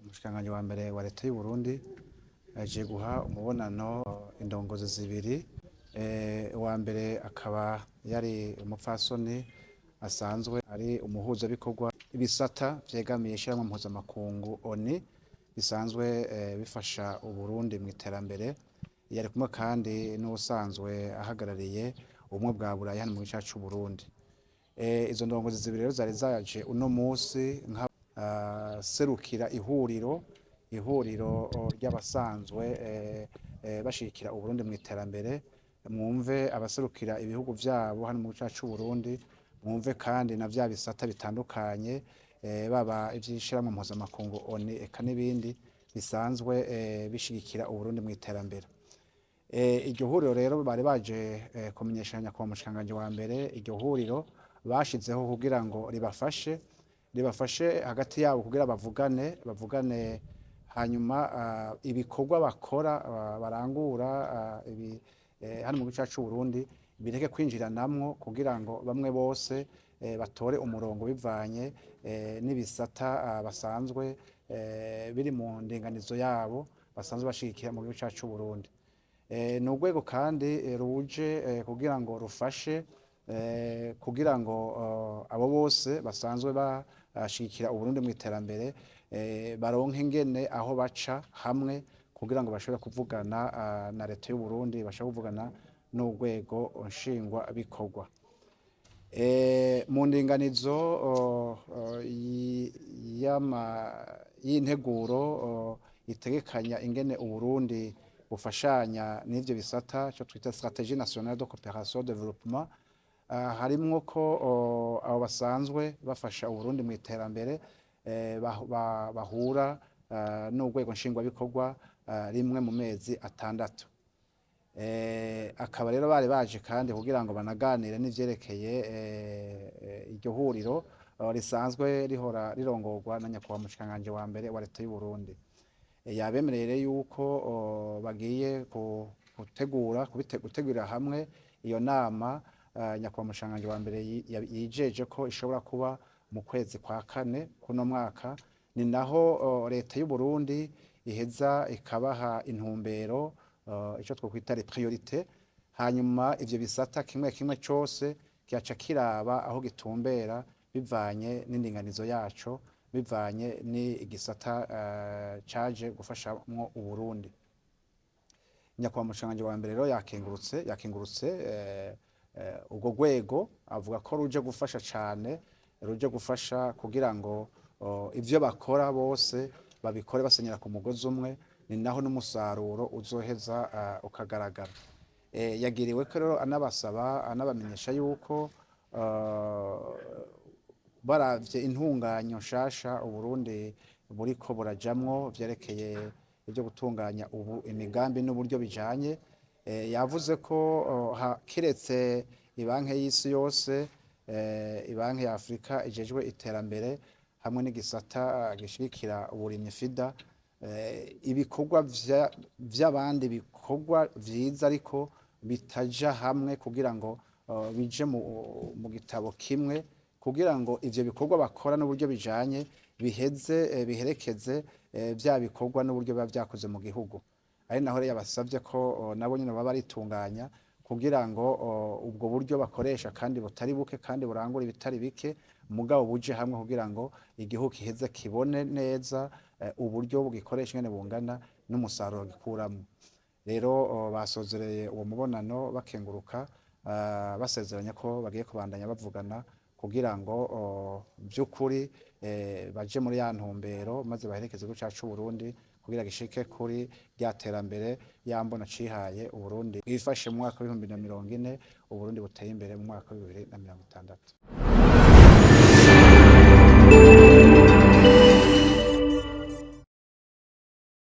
umushikiranganji wa mbere wa leta y'u Burundi aje guha umubonano indongozi zibiri. Uwa mbere akaba yari umupfasoni asanzwe ari umuhuzabikorwa ibisata vyegamiye ishirahamwe mpuzamakungu ONU bisanzwe bifasha Uburundi mu iterambere. Yari kumwe kandi n'ubusanzwe ahagarariye ubumwe bwa Burayi hano mu gice c'u Burundi. Izo ndongozi zibiri rero zari zaje uno musi nka serukira ihuriro ry'abasanzwe bashigikira Uburundi mu iterambere. Mwumve abaserukira ibihugu vyabo hano mu gice c'u Burundi, mwumve kandi na vya bisata bitandukanye baba ivy'ishirahamwe mpuzamakungu ONU eka n'ibindi bisanzwe bishigikira Uburundi mu iterambere. Iryo huriro rero bari baje kumenyeshanya kwa mushikiranganji wa mbere. Iryo huriro bashizeho kugira ngo ribafashe hagati yabo kugira bavugane hanyuma ibikorwa bakora barangura hano mu gice c'u Burundi bireke kwinjiranamwo kugira ngo bamwe bose batore umurongo bivanye n'ibisata basanzwe biri mu ndinganizo yabo basanzwe bashigikira mu gice c'u Burundi. Ni urwego kandi ruje kugira ngo rufashe kugira ngo abo bose basanzwe bashigikira Uburundi mu iterambere baronke ingene aho baca hamwe kugira ngo bashobore kuvugana na leta y'u Burundi, bashobore kuvugana n'urwego nshingwa bikorwa. Mu ndinganizo y'integuro itegekanya ingene Uburundi bufashanya n'ivyo bisata cyo twita stratégie nationale de coopération de développement, harimwo ko abo basanzwe bafasha Uburundi mu iterambere bahura n'urwego nshingwabikorwa rimwe mu mezi atandatu. Akaba rero bari baje kandi kugira ngo banaganire n'ivyerekeye iryo huriro risanzwe rihora rirongorwa na nyakubahwa mushikiranganji wa mbere wa leta y'u Burundi. Yabemereye yuko bagiye gutegurira hamwe iyo nama. Nyakubahwa mushikiranganji wa mbere yijeje ko ishobora kuba mu kwezi kwa kane kuno mwaka. Ni naho leta y'u Burundi iheza ikabaha intumbero ico twokwita les priorités, hanyuma ivyo bisata kimwe kimwe cose kigaca kiraba aho gitumbera bivanye n'indinganizo yaco, bivanye n'igisata caje gufashamwo Uburundi. Nyakubahwa mushikiranganji wa mbere rero yakengurutse urwo rwego, avuga ko ruje gufasha cane, ruje gufasha kugira ngo ivyo bakora bose babikore basenyera ku mugozi umwe, ni naho n'umusaruro uzoheza ukagaragara. Yagiriwe ko rero anabamenyesha yuko baravye intunganyo nshasha Uburundi buriko burajamwo vyerekeye ivyo gutunganya ubu imigambi n'uburyo bijanye. Yavuze ko kiretse ibanki y'isi yose, ibanki ya Afrika ijejwe iterambere hamwe n'igisata gishigikira uburimyi FIDA, ibikorwa vy'abandi bikorwa vyiza ariko bitaja hamwe kugira ngo bije mu gitabo kimwe, kugira ngo ivyo bikorwa bakora n'uburyo bijanye biheze biherekeze vya bikorwa n'uburyo biba vyakoze mu gihugu. Ari naho rero yabasavye ko nabo nyene baba baritunganya kugira ngo ubwo buryo bakoresha kandi butari buke kandi burangura ibitari bike, mugabo buje hamwe kugira ngo igihugu giheze kibone neza uburyo bugikoresha ingene bungana n'umusaruro gikuramwo. Rero basozereye uwo mubonano bakenguruka, basezeranya ko bagiye kubandanya bavugana kugira ngo vy'ukuri baje muri ya ntumbero maze baherekeze igihugu cacu Burundi kugira gishike kuri rya terambere yambona cihaye Uburundi bwifashe mu mwaka wa 2040, Uburundi buteye imbere mu mwaka wa 2060.